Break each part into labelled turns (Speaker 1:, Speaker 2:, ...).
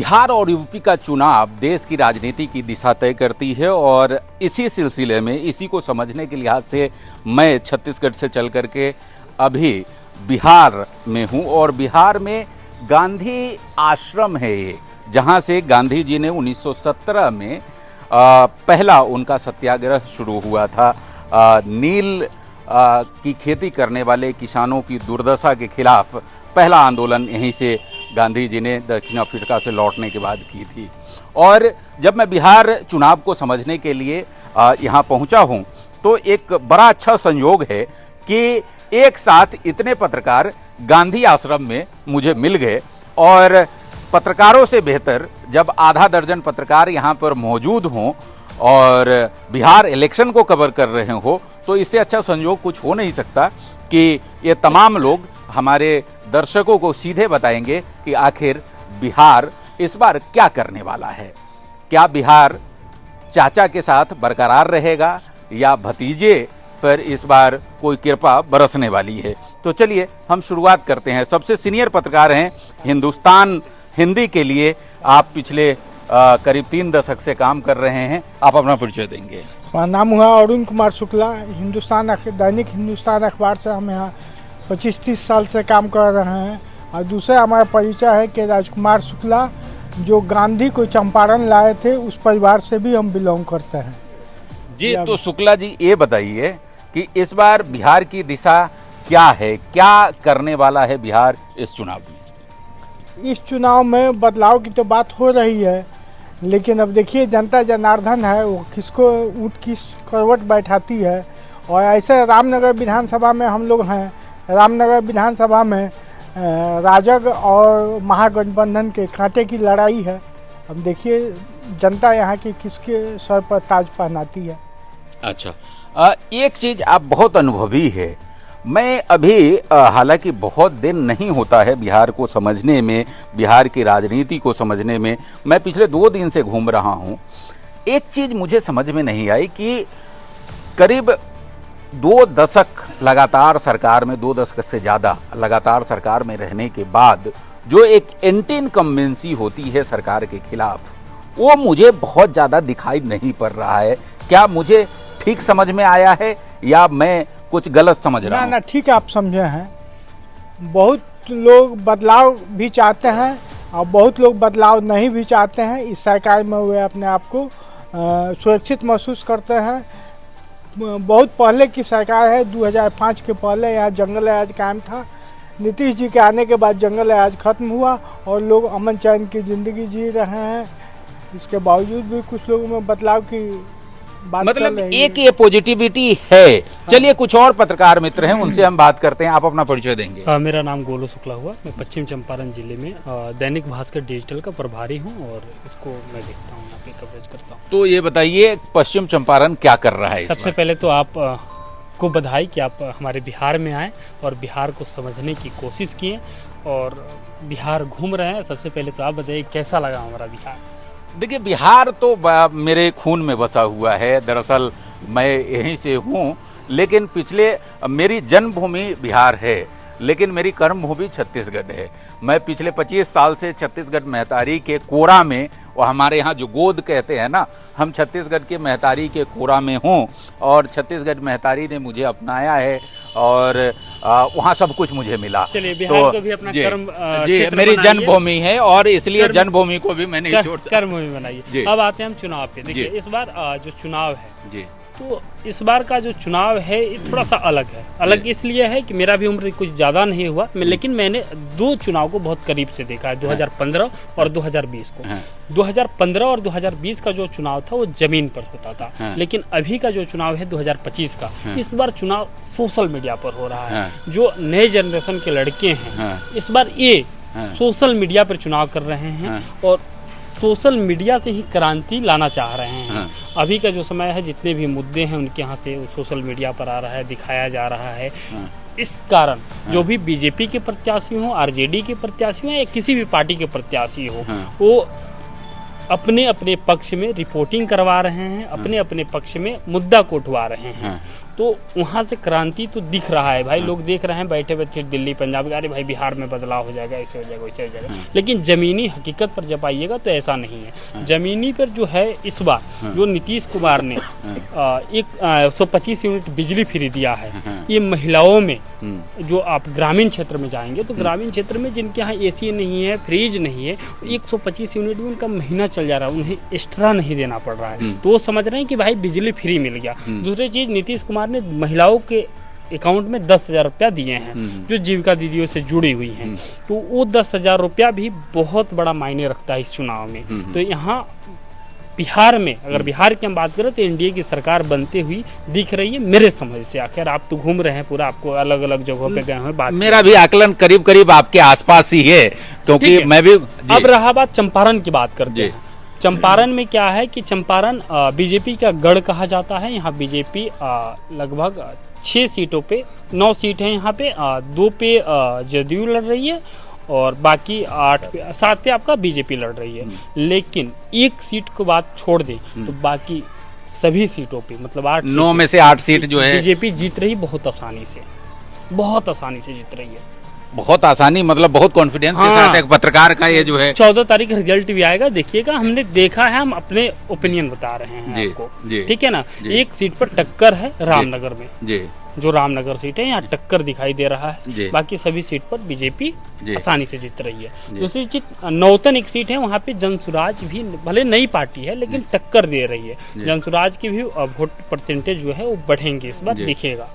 Speaker 1: बिहार और यूपी का चुनाव देश की राजनीति की दिशा तय करती है और इसी सिलसिले में इसी को समझने के लिहाज से मैं छत्तीसगढ़ से चल करके अभी बिहार में हूँ और बिहार में गांधी आश्रम है ये, जहाँ से गांधी जी ने 1917 में पहला उनका सत्याग्रह शुरू हुआ था। नील की खेती करने वाले किसानों की दुर्दशा के खिलाफ पहला आंदोलन यहीं से गांधी जी ने दक्षिण अफ्रीका से लौटने के बाद की थी। और जब मैं बिहार चुनाव को समझने के लिए यहाँ पहुँचा हूँ तो एक बड़ा अच्छा संयोग है कि एक साथ इतने पत्रकार गांधी आश्रम में मुझे मिल गए और पत्रकारों से बेहतर जब आधा दर्जन पत्रकार यहाँ पर मौजूद हों और बिहार इलेक्शन को कवर कर रहे हो तो इससे अच्छा संयोग कुछ हो नहीं सकता कि ये तमाम लोग हमारे दर्शकों को सीधे बताएंगे कि आखिर बिहार इस बार क्या करने वाला है। क्या बिहार चाचा के साथ बरकरार रहेगा या भतीजे पर इस बार कोई कृपा बरसने वाली है। तो चलिए हम शुरुआत करते हैं। सबसे सीनियर पत्रकार हैं हिंदुस्तान हिंदी के लिए, आप पिछले करीब 3 दशक से काम कर रहे हैं, आप अपना परिचय देंगे।
Speaker 2: मेरा नाम हुआ अरुण कुमार शुक्ला, दैनिक हिंदुस्तान अखबार से हम यहाँ 25-30 साल से काम कर रहे हैं। और दूसरा हमारा परिचय है कि राजकुमार शुक्ला जो गांधी को चंपारण लाए थे, उस परिवार से भी हम बिलोंग करते हैं
Speaker 1: जी। तो शुक्ला जी ये बताइए कि इस बार बिहार की दिशा क्या है, क्या करने वाला है बिहार इस चुनाव में?
Speaker 2: इस चुनाव में बदलाव की तो बात हो रही है, लेकिन अब देखिए जनता जनार्दन है, वो किसको ऊँट किस करवट बैठाती है। और ऐसे रामनगर विधानसभा में हम लोग हैं, रामनगर विधानसभा में राजग और महागठबंधन के कांटे की लड़ाई है। अब देखिए जनता यहाँ की किसके सर पर ताज पहनाती है। अच्छा,
Speaker 1: एक चीज़ आप बहुत अनुभवी है, मैं अभी हालांकि बहुत दिन नहीं होता है बिहार को समझने में, बिहार की राजनीति को समझने में, मैं पिछले 2 दिन से घूम रहा हूँ। एक चीज़ मुझे समझ में नहीं आई कि करीब 2 दशक लगातार सरकार में, 2 दशक से ज़्यादा लगातार सरकार में रहने के बाद जो एक एंटी इनकम्बेंसी होती है सरकार के खिलाफ, वो मुझे बहुत ज़्यादा दिखाई नहीं पड़ रहा है। क्या मुझे ठीक समझ में आया है या मैं कुछ गलत समझ रहा हूँ?
Speaker 2: ना, ठीक आप समझे हैं। बहुत लोग बदलाव भी चाहते हैं और बहुत लोग बदलाव नहीं भी चाहते हैं। इस सरकार में वे अपने आप को सुरक्षित महसूस करते हैं। बहुत पहले की सरकार है, 2005 के पहले यहाँ जंगल राज कायम था। नीतीश जी के आने के बाद जंगल राज खत्म हुआ और लोग अमन चैन की ज़िंदगी जी रहे हैं। इसके बावजूद भी कुछ लोगों में बदलाव की
Speaker 1: मतलब एक ये पॉजिटिविटी है। चलिए कुछ और पत्रकार मित्र हैं, उनसे हम बात करते हैं। आप अपना परिचय देंगे।
Speaker 3: मेरा नाम गोलू शुक्ला हुआ, मैं पश्चिम चंपारण जिले में दैनिक भास्कर डिजिटल का प्रभारी हूं और इसको मैं देखता हूं, यहाँ पे कवरेज करता हूं।
Speaker 1: तो ये बताइए पश्चिम चंपारण क्या कर रहा है?
Speaker 3: सबसे पहले तो आप को बधाई कि आप हमारे बिहार में आए और बिहार को समझने की कोशिश किए और बिहार घूम रहे हैं। सबसे पहले तो आप बताइए कैसा लगा हमारा बिहार?
Speaker 1: देखिए बिहार तो मेरे खून में बसा हुआ है, दरअसल मैं यहीं से हूँ, लेकिन मेरी जन्मभूमि बिहार है लेकिन मेरी कर्मभूमि छत्तीसगढ़ है। मैं पिछले 25 साल से छत्तीसगढ़ महतारी के कोरा में, और हमारे यहाँ जो गोद कहते हैं ना, हम छत्तीसगढ़ के महतारी के कोरा में हूँ और छत्तीसगढ़ महतारी ने मुझे अपनाया है और वहाँ सब कुछ मुझे मिला।
Speaker 3: चलिए बिहार को भी अपना
Speaker 1: जी मेरी जन्मभूमि है और इसलिए जन्मभूमि को भी मैंने
Speaker 3: कर्मभूमि बनाई। अब आते हैं हम चुनाव पे। देखिए इस बार जो चुनाव है जी, तो इस बार का जो चुनाव है ये थोड़ा सा अलग है। अलग इसलिए है कि मेरा भी उम्र कुछ ज़्यादा नहीं हुआ, लेकिन मैंने 2 चुनाव को बहुत करीब से देखा है, 2015 और 2020 को। 2015 और 2020 का जो चुनाव था वो जमीन पर होता था, लेकिन अभी का जो चुनाव है 2025 का, इस बार चुनाव सोशल मीडिया पर हो रहा है। जो नए जनरेशन के लड़के हैं इस बार ये सोशल मीडिया पर चुनाव कर रहे हैं और सोशल मीडिया से ही क्रांति लाना चाह रहे हैं। अभी का जो समय है, जितने भी मुद्दे हैं उनके यहाँ से सोशल मीडिया पर आ रहा है, दिखाया जा रहा है। इस कारण जो भी बीजेपी के प्रत्याशी हो, आरजेडी के प्रत्याशी हो या किसी भी पार्टी के प्रत्याशी हो, वो अपने अपने पक्ष में रिपोर्टिंग करवा रहे हैं, अपने अपने पक्ष में मुद्दा को उठवा रहे हैं। तो वहाँ से क्रांति तो दिख रहा है भाई, लोग देख रहे हैं बैठे बैठे दिल्ली पंजाब, अरे भाई बिहार में बदलाव हो जाएगा, ऐसे हो जाएगा वैसे हो जाएगा, लेकिन ज़मीनी हकीकत पर जब आइएगा तो ऐसा नहीं है। ज़मीनी पर जो है इस बार जो नीतीश कुमार ने 125 यूनिट बिजली फ्री दिया है, ये महिलाओं में, जो आप ग्रामीण क्षेत्र में जाएंगे तो ग्रामीण क्षेत्र में जिनके यहाँ एसी नहीं है, फ्रिज नहीं है, 125 यूनिट में उनका महीना चल जा रहा है, उन्हें एक्स्ट्रा नहीं देना पड़ रहा है, तो वो समझ रहे हैं कि भाई बिजली फ्री मिल गया। दूसरी चीज़, नीतीश कुमार ने महिलाओं के अकाउंट में 10,000 रुपया दिए हैं जो जीविका दीदियों से जुड़ी हुई हैं, तो वो 10,000 रुपया भी बहुत बड़ा मायने रखता है इस चुनाव में। तो यहाँ बिहार में, अगर बिहार की हम बात करें तो एनडीए की सरकार बनते हुई दिख रही है मेरे समझ से। आखिर आप तो घूम रहे हैं पूरा, आपको अलग अलग जगहों पे गए हैं, बात
Speaker 1: मेरा भी आकलन करीब करीब आपके आसपास ही है, क्योंकि मैं भी।
Speaker 3: अब रहा बात चंपारण की बात करते हैं। चंपारण में क्या है कि चंपारण बीजेपी का गढ़ कहा जाता है। यहाँ बीजेपी लगभग 6 सीटों पे, 9 सीट हैं यहाँ पे, 2 पे जदयू लड़ रही है और बाकी 7 पे आपका बीजेपी लड़ रही है। लेकिन एक सीट को बात छोड़ दे तो बाकी सभी सीटों पे, मतलब
Speaker 1: 9 में से 8 सीट जो है
Speaker 3: बीजेपी जीत रही, बहुत आसानी से जीत रही है।
Speaker 1: बहुत आसानी मतलब बहुत कॉन्फिडेंस के साथ एक पत्रकार का ये जो है
Speaker 3: 14 तारीख रिजल्ट भी आएगा, देखिएगा। हमने देखा है, हम अपने ओपिनियन बता रहे हैं आपको, ठीक है ना। एक सीट पर टक्कर है रामनगर में, जो रामनगर सीट है, यहाँ टक्कर दिखाई दे रहा है। बाकी सभी सीट पर बीजेपी आसानी से जीत रही है। दूसरी चीज, नौतन एक सीट है, वहाँ पे जनसुराज भी भले नई पार्टी है लेकिन टक्कर दे रही है। जनसुराज की भी वोट परसेंटेज जो है वो बढ़ेंगे इस बार, दिखेगा,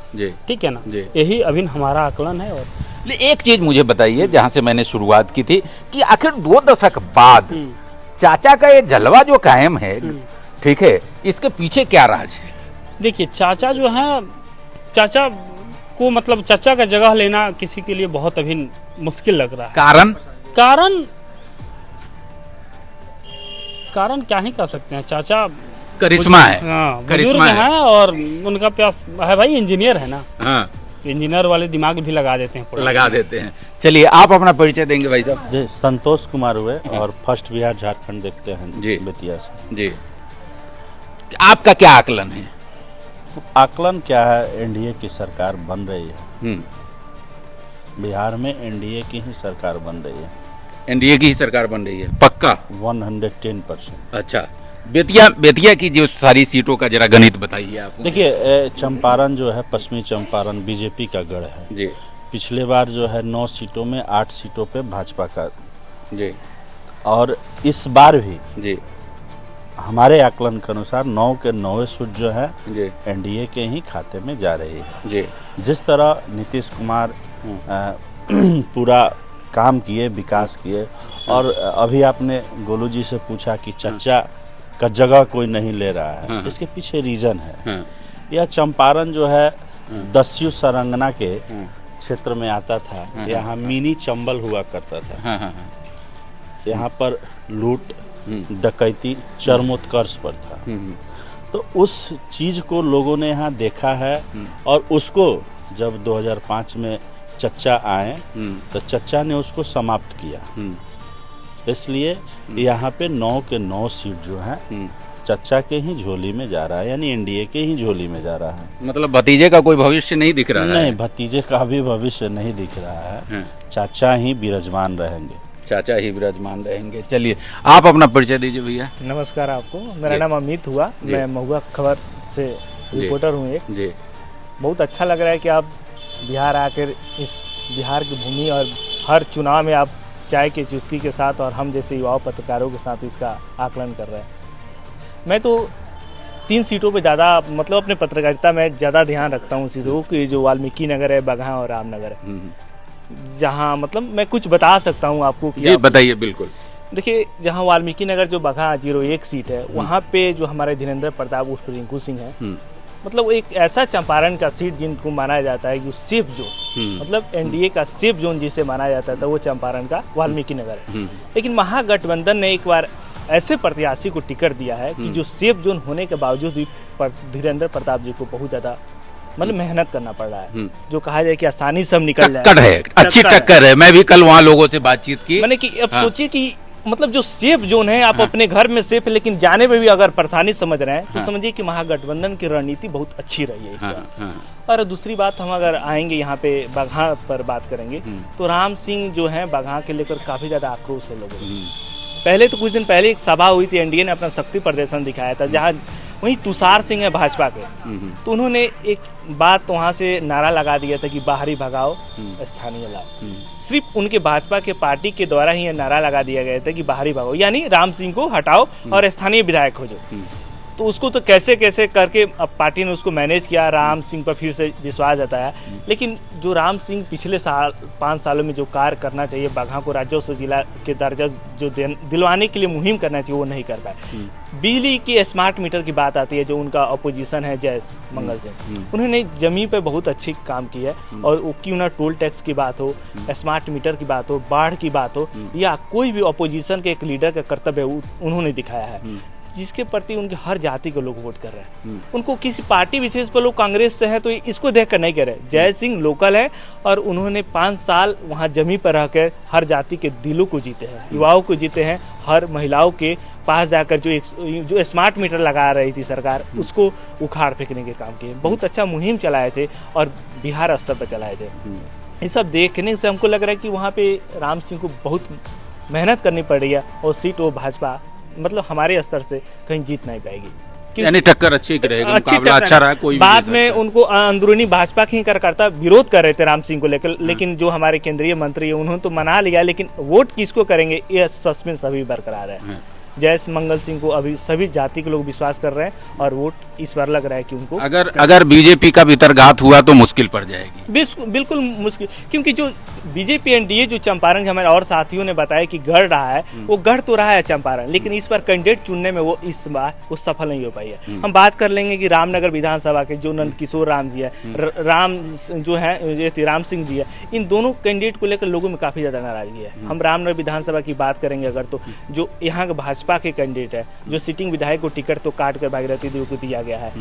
Speaker 3: ठीक है ना। यही अभी हमारा आकलन है। और
Speaker 1: एक चीज मुझे बताइए, जहाँ से मैंने शुरुआत की थी, कि आखिर 2 दशक बाद चाचा का ये जलवा जो कायम है, ठीक है, इसके पीछे क्या राज है?
Speaker 3: देखिए, चाचा जो है, चाचा को मतलब चाचा का जगह लेना किसी के लिए बहुत अभी मुश्किल लग रहा है। कारण क्या ही कह सकते हैं, चाचा
Speaker 1: करिश्मा है,
Speaker 3: बुजुर्ग है और उनका प्यास है भाई, इंजीनियर है ना, इंजीनियर वाले दिमाग भी लगा देते हैं। चलिए, आप अपना परिचय देंगे भाई साहब?
Speaker 4: जी, संतोष कुमार हुए और फर्स्ट बिहार झारखंड देखते हैं जी, बेतिया से।
Speaker 1: जी, आपका क्या आकलन है?
Speaker 4: आकलन क्या है, एनडीए की सरकार बन रही है, बिहार में एनडीए की ही सरकार बन रही है।
Speaker 1: एनडीए की ही सरकार बन रही है, पक्का
Speaker 4: 110%।
Speaker 1: अच्छा, बेतिया की जो सारी सीटों का जरा गणित बताइए आप।
Speaker 4: देखिए, चंपारण जो है, पश्चिमी चंपारण बीजेपी का गढ़ है
Speaker 1: जी।
Speaker 4: पिछले बार जो है 9 सीटों में 8 सीटों पे भाजपा का
Speaker 1: जी, और
Speaker 4: इस बार भी
Speaker 1: जी
Speaker 4: हमारे आकलन के अनुसार 9 के 9 सीट जो है एनडीए के ही खाते में जा रही है
Speaker 1: जी।
Speaker 4: जिस तरह नीतीश कुमार पूरा काम किए, विकास किए, और अभी आपने गोलू जी से पूछा कि चच्चा का जगह कोई नहीं ले रहा है, इसके पीछे रीजन है। यह चंपारण जो है दस्यु सरंगना के क्षेत्र में आता था, यहाँ मिनी चंबल हुआ करता था, यहाँ पर लूट डकैती चरमोत्कर्ष पर था। तो उस चीज को लोगों ने यहाँ देखा है, और उसको जब 2005 में चच्चा आए तो चच्चा ने उसको समाप्त किया। इसलिए यहाँ पे 9 के 9 सीट जो है चच्चा के ही झोली में जा रहा है, यानी एनडीए के ही झोली में जा रहा है।
Speaker 1: मतलब भतीजे का कोई भविष्य नहीं दिख रहा है?
Speaker 4: नहीं, भतीजे का भी भविष्य नहीं दिख रहा है, चाचा ही विराजमान रहेंगे।
Speaker 1: चाचा ही विराजमान रहेंगे। चलिए, आप अपना परिचय दीजिए भैया।
Speaker 2: नमस्कार आपको, मेरा नाम अमित हुआ, मैं महुआ खबर से रिपोर्टर हूँ एक जी। बहुत अच्छा लग रहा है कि आप बिहार आकर इस बिहार की भूमि और हर चुनाव में आप चाय के चुस्की के साथ और हम जैसे युवा पत्रकारों के साथ इसका आकलन कर रहे हैं। मैं तो 3 सीटों पे ज़्यादा मतलब अपने पत्रकारिता में ज़्यादा ध्यान रखता हूँ चीज़ों की, जो वाल्मीकि नगर है, बगहा और रामनगर है, जहाँ मतलब मैं कुछ बता सकता हूँ आपको कि
Speaker 1: बताइए। बिल्कुल,
Speaker 2: देखिए, जहाँ वाल्मीकि नगर जो बगहा 01 सीट है, वहाँ पे जो हमारे धीरेन्द्र प्रताप उर्फ रिंकू सिंह है, मतलब एक ऐसा चंपारण का सीट जिनको माना जाता है कि सेफ जोन, मतलब एनडीए का सेफ जोन जिसे माना जाता था, वो चंपारण का वाल्मीकि नगर है। लेकिन महागठबंधन ने एक बार ऐसे प्रत्याशी को टिकट दिया है कि जो सेफ जोन होने के बावजूद भी धीरेन्द्र प्रताप जी को बहुत ज़्यादा मतलब मेहनत करना पड़ रहा है, जो कहा जाए कि आसानी से हम निकल जाए।
Speaker 1: अच्छी टक्कर है। मैं भी कल वहाँ लोगों से बातचीत की,
Speaker 2: मैंने कि अब सोचिए कि
Speaker 5: मतलब जो सेफ जोन है, आप अपने घर में सेफ है, लेकिन जाने में भी अगर परेशानी समझ रहे हैं तो समझिए कि महागठबंधन की रणनीति बहुत अच्छी रही है इस बार। और दूसरी बात, हम अगर आएंगे यहाँ पे बगहा पर बात करेंगे तो राम सिंह जो है बगहा के लेकर काफी ज्यादा आक्रोश है लोगों में। पहले तो कुछ दिन पहले एक सभा हुई थी, एनडीए ने अपना शक्ति प्रदर्शन दिखाया था, जहाँ वहीं तुषार सिंह है भाजपा के, तो उन्होंने एक बात वहां से नारा लगा दिया था कि बाहरी भगाओ स्थानीय लाओ। सिर्फ उनके भाजपा के पार्टी के द्वारा ही यह नारा लगा दिया गया था कि बाहरी भगाओ, यानी राम सिंह को हटाओ और स्थानीय विधायक खोजो। तो उसको तो कैसे कैसे करके अब पार्टी ने उसको मैनेज किया, राम सिंह पर फिर से विश्वास जताया। लेकिन जो राम सिंह पिछले 5 सालों में जो कार्य करना चाहिए, बगहा को राज्योत्सव जिला के दर्जा जो दिलवाने के लिए मुहिम करना चाहिए, वो नहीं कर पाए। बिजली की स्मार्ट मीटर की बात आती है, जो उनका अपोजिशन है जयस मंगल सिंह, उन्होंने जमीन पे बहुत अच्छी काम की है। और क्यों ना टोल टैक्स की बात हो, स्मार्ट मीटर की बात हो, बाढ़ की बात हो, या कोई भी अपोजिशन के एक लीडर का कर्तव्य उन्होंने दिखाया है, जिसके प्रति उनके हर जाति के लोग वोट कर रहे हैं। उनको किसी पार्टी विशेष पर लोग कांग्रेस से हैं तो इसको देखकर नहीं कह रहे। जय सिंह लोकल है और उन्होंने 5 साल वहाँ जमी पर रहकर हर जाति के दिलों को जीते हैं, युवाओं को जीते हैं। हर महिलाओं के पास जाकर जो स्मार्ट मीटर लगा रही थी सरकार, उसको उखाड़ फेंकने के काम किए। बहुत अच्छा मुहिम चलाए थे और बिहार स्तर पर चलाए थे। ये सब देखने से हमको लग रहा है कि वहाँ पे राम सिंह को बहुत मेहनत करनी पड़ रही है और सीट वो भाजपा मतलब हमारे स्तर से कहीं जीत नहीं पाएगी।
Speaker 1: यानी टक्कर अच्छी रहेगी, मुकाबला अच्छा रहा। कोई
Speaker 5: बाद में उनको अंदरूनी भाजपा के ही कार्यकर्ता विरोध कर रहे थे राम सिंह को लेकर, लेकिन जो हमारे केंद्रीय मंत्री है उन्होंने तो मना लिया, लेकिन वोट किसको करेंगे ये सस्पेंस अभी बरकरार है। जयस मंगल सिंह को अभी सभी जाति के लोग विश्वास कर रहे हैं और वोट इस बार लग रहा है कि उनको
Speaker 1: अगर बीजेपी का भीतरघात हुआ तो मुश्किल पड़ जाएगी।
Speaker 5: बिल्कुल मुश्किल, क्योंकि जो बीजेपी एनडीए जो चंपारण के हमारे और साथियों ने बताया कि गढ़ रहा है, वो गढ़ तो रहा है चंपारण, लेकिन इस बार कैंडिडेट चुनने में वो इस बार वो सफल नहीं हो पाई है। हम बात कर लेंगे कि रामनगर विधानसभा के जो नंद किशोर राम जी है, राम जो है राम सिंह जी है, इन दोनों कैंडिडेट को लेकर लोगों में काफी ज्यादा नाराजगी है। हम रामनगर विधानसभा की बात करेंगे अगर, तो जो यहाँ का भाजपा के कैंडिडेट है, जो सिटिंग विधायक को टिकट तो काट कर भागीरथी देवी को दिया गया है।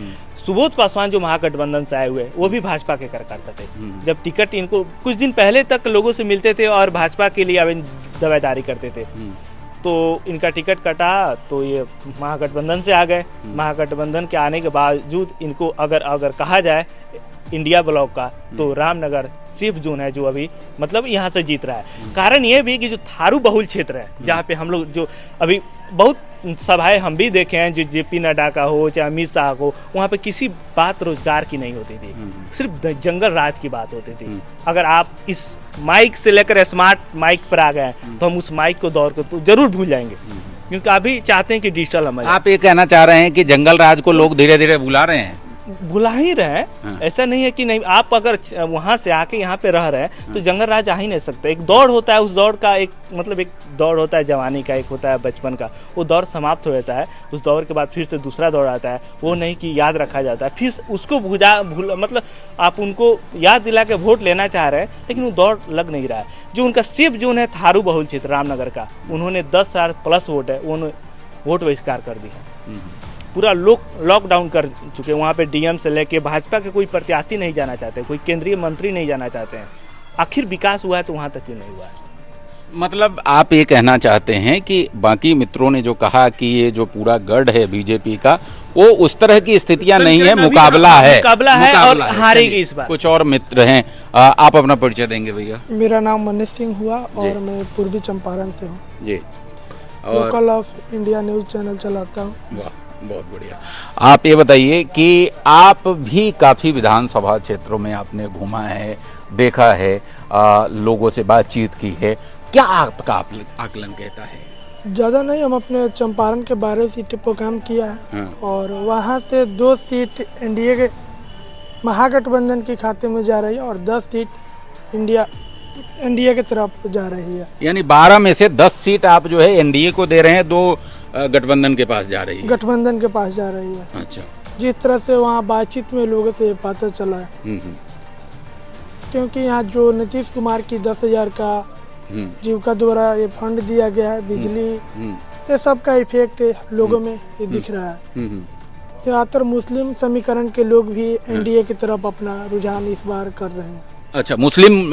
Speaker 5: सुबोध पासवान जो महागठबंधन से आए हुए, वो भी भाजपा के कार्यकर्ता थे। जब टिकट इनको कुछ दिन पहले तक लोगों से मिलते थे और भाजपा के लिए दावेदारी करते थे, तो इनका टिकट कटा तो ये महागठबंधन से आ गए। महागठबंधन के आने के बावजूद इनको अगर कहा जाए इंडिया ब्लॉक का, तो रामनगर सेफ जोन है जो अभी मतलब यहाँ से जीत रहा है। कारण ये भी कि जो थारू बहुल क्षेत्र है, जहाँ पे हम लोग जो अभी बहुत सभाएं हम भी देखे हैं, जो जेपी नड्डा का हो चाहे अमित शाह को, वहाँ पे किसी बात रोजगार की नहीं होती थी, सिर्फ जंगल राज की बात होती थी। अगर आप इस माइक से लेकर स्मार्ट माइक पर आ गए तो हम उस माइक को दौर को तो जरूर भूल जाएंगे, क्योंकि अभी चाहते हैं कि डिजिटल अमल।
Speaker 1: आप ये कहना चाह रहे हैं कि जंगल राज को लोग धीरे धीरे भुला रहे हैं?
Speaker 5: भुला ही रहे हैं, ऐसा नहीं है कि नहीं। आप अगर वहां से आके यहाँ पे रह रहे हैं तो जंगल राज आ ही नहीं सकता। एक दौड़ होता है, उस दौड़ का एक मतलब एक दौड़ होता है जवानी का, एक होता है बचपन का। वो दौड़ समाप्त हो जाता है, उस दौड़ के बाद फिर से दूसरा दौड़ आता है। वो नहीं कि याद रखा जाता है, फिर उसको मतलब आप उनको याद दिला के वोट लेना चाह रहे हैं, लेकिन वो दौड़ लग नहीं रहा है। जो उनका सेफ जोन है थारू बहुल क्षेत्र रामनगर का, उन्होंने 10,000 प्लस वोट है, उन्होंने वोट बहिष्कार कर दी है। पूरा लॉकडाउन कर चुके हैं। वहाँ पे डीएम से लेके भाजपा के कोई प्रत्याशी नहीं जाना चाहते, कोई केंद्रीय मंत्री नहीं जाना चाहते हैं। आखिर विकास हुआ है तो वहाँ तक क्यों नहीं हुआ है?
Speaker 1: मतलब आप ये कहना चाहते हैं कि बाकी मित्रों ने जो कहा कि ये जो पूरा गढ़ है बीजेपी का, वो उस तरह की स्थितियां नहीं है, मुकाबला है
Speaker 5: और हारेगी इस बार।
Speaker 1: कुछ और मित्र हैं, आप अपना परिचय देंगे भैया?
Speaker 6: मेरा नाम मनीष सिंह हुआ और मैं पूर्वी चंपारण से हूँ
Speaker 1: जी,
Speaker 6: local of India news channel चलाता हूँ।
Speaker 1: वाह, बहुत बढ़िया। आप ये बताइए कि आप भी काफी विधानसभा क्षेत्रों में आपने घूमा है, देखा है, लोगों से बातचीत की है, क्या आपका आकलन कहता है?
Speaker 6: ज़्यादा नहीं, हम अपने चंपारण के 12 सीटों पर काम किया है और वहाँ से 2 सीट एनडीए के महागठबंधन के खाते में जा रही है और 10 सीट एनडीए की तरफ जा रही है।
Speaker 1: यानी 12 में से 10 सीट आप जो है एनडीए को दे रहे हैं, 2 गठबंधन के पास जा रही है।
Speaker 6: गठबंधन के पास जा रही है।
Speaker 1: अच्छा,
Speaker 6: जिस तरह से वहाँ बातचीत में लोगों से पता चला है, क्योंकि यहाँ जो नीतीश कुमार की 10,000 का जीविका द्वारा ये फंड दिया गया है, बिजली, ये सब का इफेक्ट लोगों में ये दिख रहा है। ज़्यादातर मुस्लिम समीकरण के लोग भी एनडीए की तरफ अपना रुझान इस बार कर रहे हैं।
Speaker 1: अच्छा, मुस्लिम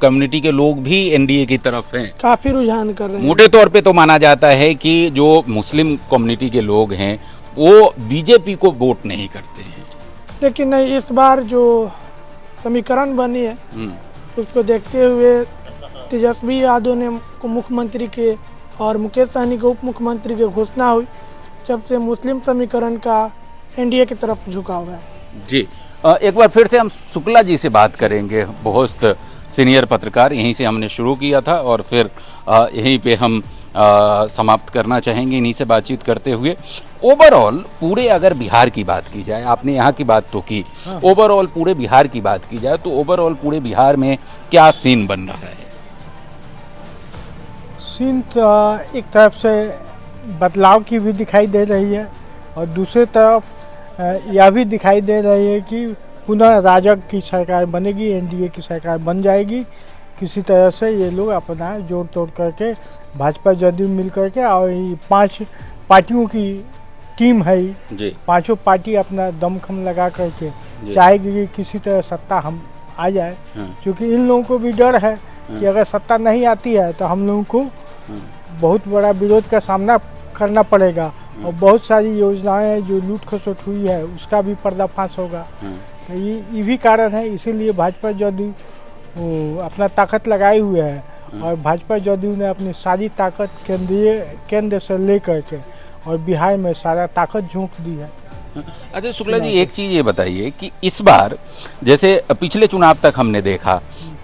Speaker 1: कम्युनिटी के लोग भी एनडीए की तरफ हैं।
Speaker 6: काफी रुझान कर रहे हैं।
Speaker 1: मोटे तौर पे तो माना जाता है कि जो मुस्लिम कम्युनिटी के लोग हैं वो बीजेपी को वोट नहीं करते हैं।
Speaker 6: लेकिन नहीं, इस बार जो समीकरण बनी है उसको देखते हुए तेजस्वी यादव ने को मुख्यमंत्री के और मुकेश सहनी को उप मुख्यमंत्री की घोषणा हुई, जब से मुस्लिम समीकरण का एनडीए की तरफ झुकाव है।
Speaker 1: जी, एक बार फिर से हम शुक्ला जी से बात करेंगे, बहुत सीनियर पत्रकार, यहीं से हमने शुरू किया था और फिर यहीं पे हम समाप्त करना चाहेंगे इन्हीं से बातचीत करते हुए। ओवरऑल पूरे अगर बिहार की बात की जाए, आपने यहाँ की बात तो की, ओवरऑल पूरे बिहार की बात की जाए तो ओवरऑल पूरे बिहार में क्या सीन बन रहा है?
Speaker 2: सीन तो एक तरफ से बदलाव की भी दिखाई दे रही है और दूसरी तरफ यह भी दिखाई दे रही है कि पुनः राजग की सरकार बनेगी, एनडीए की सरकार बन जाएगी। किसी तरह से ये लोग अपना जोड़ तोड़ करके भाजपा जदयू मिल करके, और ये 5 पार्टियों की टीम है जी, पांचों पार्टी अपना दमखम लगा करके चाहेगी कि किसी तरह सत्ता हम आ जाए, क्योंकि इन लोगों को भी डर है कि अगर सत्ता नहीं आती है तो हम लोगों को बहुत बड़ा विरोध का सामना करना पड़ेगा और बहुत सारी योजनाएं जो लूट खसोट हुई है उसका भी पर्दाफाश होगा। तो ये भी कारण है, इसीलिए भाजपा जदयू अपना ताकत लगाए हुए है और भाजपा जदयू ने अपनी सारी ताकत केंद्र से लेकर के और बिहार में सारा ताकत झोंक दी है।
Speaker 1: अच्छा शुक्ला जी, एक चीज़ ये बताइए कि इस बार जैसे पिछले चुनाव तक हमने देखा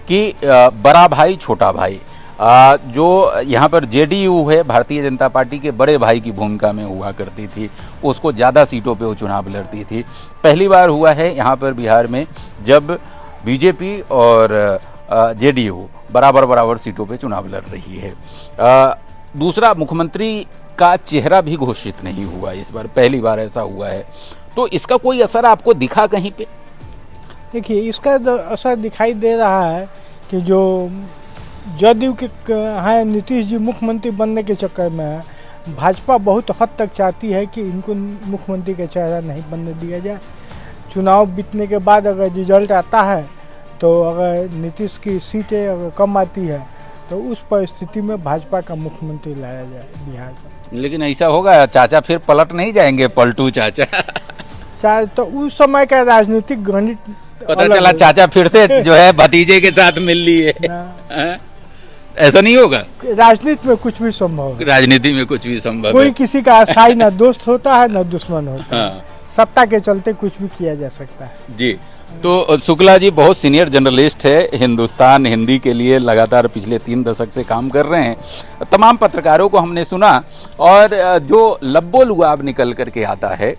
Speaker 1: कि बड़ा भाई छोटा भाई, जो यहाँ पर जेडीयू है, भारतीय जनता पार्टी के बड़े भाई की भूमिका में हुआ करती थी, उसको ज़्यादा सीटों पे वो चुनाव लड़ती थी। पहली बार हुआ है यहाँ पर बिहार में जब बीजेपी और जेडीयू बराबर सीटों पे चुनाव लड़ रही है। दूसरा, मुख्यमंत्री का चेहरा भी घोषित नहीं हुआ इस बार, पहली बार ऐसा हुआ है, तो इसका कोई असर आपको दिखा कहीं पे?
Speaker 2: देखिए, इसका असर दिखाई दे रहा है कि जो जदयू के हैं नीतीश जी मुख्यमंत्री बनने के चक्कर में भाजपा बहुत हद तक चाहती है कि इनको मुख्यमंत्री का चेहरा नहीं बनने दिया जाए। चुनाव बीतने के बाद अगर रिजल्ट आता है तो अगर नीतीश की सीटें अगर कम आती है तो उस परिस्थिति में भाजपा का मुख्यमंत्री लाया जाए बिहार का।
Speaker 1: लेकिन ऐसा होगा चाचा फिर पलट नहीं जाएंगे, पलटू चाचा?
Speaker 2: शायद तो उस समय का राजनीतिक गणित
Speaker 1: पता चला चाचा फिर से जो है भतीजे के साथ मिल लिए, ऐसा नहीं होगा?
Speaker 2: राजनीति में कुछ भी संभव है।
Speaker 1: राजनीति में कुछ भी संभव है।
Speaker 2: कोई किसी का अस्थाई न दोस्त होता है न दुश्मन होता है। सत्ता के चलते कुछ भी किया जा सकता है। जी,
Speaker 1: तो शुक्ला जी बहुत सीनियर जर्नलिस्ट है, हिंदुस्तान हिंदी के लिए लगातार पिछले 3 दशक से काम कर रहे हैं। तमाम पत्रकारों को हमने सुना और जो लब्बो लुआब निकल करके आता है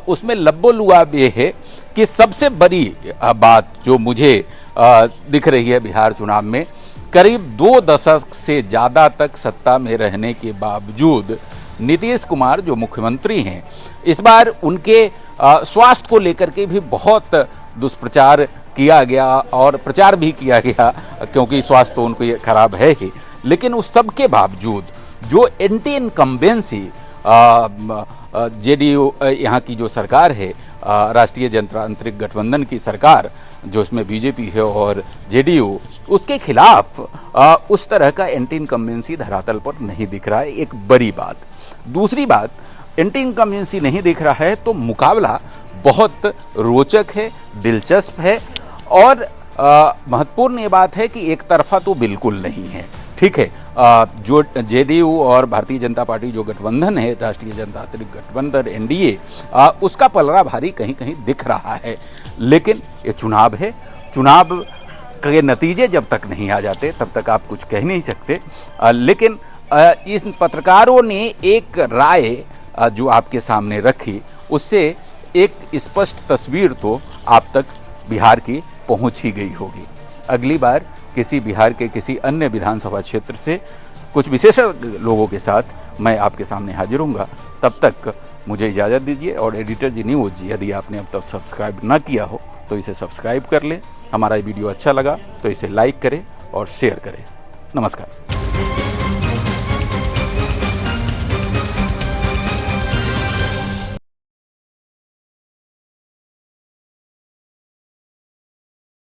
Speaker 1: उसमें लब्बो लुआब ये है कि सबसे बड़ी बात जो मुझे दिख रही है बिहार चुनाव में, करीब 2 दशक से ज़्यादा तक सत्ता में रहने के बावजूद नीतीश कुमार जो मुख्यमंत्री हैं, इस बार उनके स्वास्थ्य को लेकर के भी बहुत दुष्प्रचार किया गया और प्रचार भी किया गया, क्योंकि स्वास्थ्य तो उनको खराब है ही। लेकिन उस सब के बावजूद जो एंटी इनकम्बेंसी जेडीयू यहाँ की जो सरकार है, राष्ट्रीय जनतांत्रिक गठबंधन की सरकार, जो इसमें बीजेपी है और जेडीयू, उसके खिलाफ उस तरह का एंटी इनकम्बेंसी धरातल पर नहीं दिख रहा है, एक बड़ी बात। दूसरी बात, एंटी इनकम्बेंसी नहीं दिख रहा है तो मुकाबला बहुत रोचक है, दिलचस्प है और महत्वपूर्ण ये बात है कि एक तरफा तो बिल्कुल नहीं है। ठीक है, जो जेडीयू और भारतीय जनता पार्टी जो गठबंधन है, राष्ट्रीय जनतांत्रिक गठबंधन एनडीए, उसका पलड़ा भारी कहीं कहीं दिख रहा है। लेकिन ये चुनाव है, चुनाव के नतीजे जब तक नहीं आ जाते तब तक आप कुछ कह नहीं सकते। लेकिन इस पत्रकारों ने एक राय जो आपके सामने रखी, उससे एक स्पष्ट तस्वीर तो आप तक बिहार की पहुंच ही गई होगी। अगली बार किसी बिहार के किसी अन्य विधानसभा क्षेत्र से कुछ विशेषज्ञ लोगों के साथ मैं आपके सामने हाजिर होऊंगा। तब तक मुझे इजाज़त दीजिए और एडिटर जी न्यूज़ जी, यदि आपने अब तक सब्सक्राइब ना किया हो तो इसे सब्सक्राइब कर लें। हमारा वीडियो अच्छा लगा तो इसे लाइक करें और शेयर करें। नमस्कार।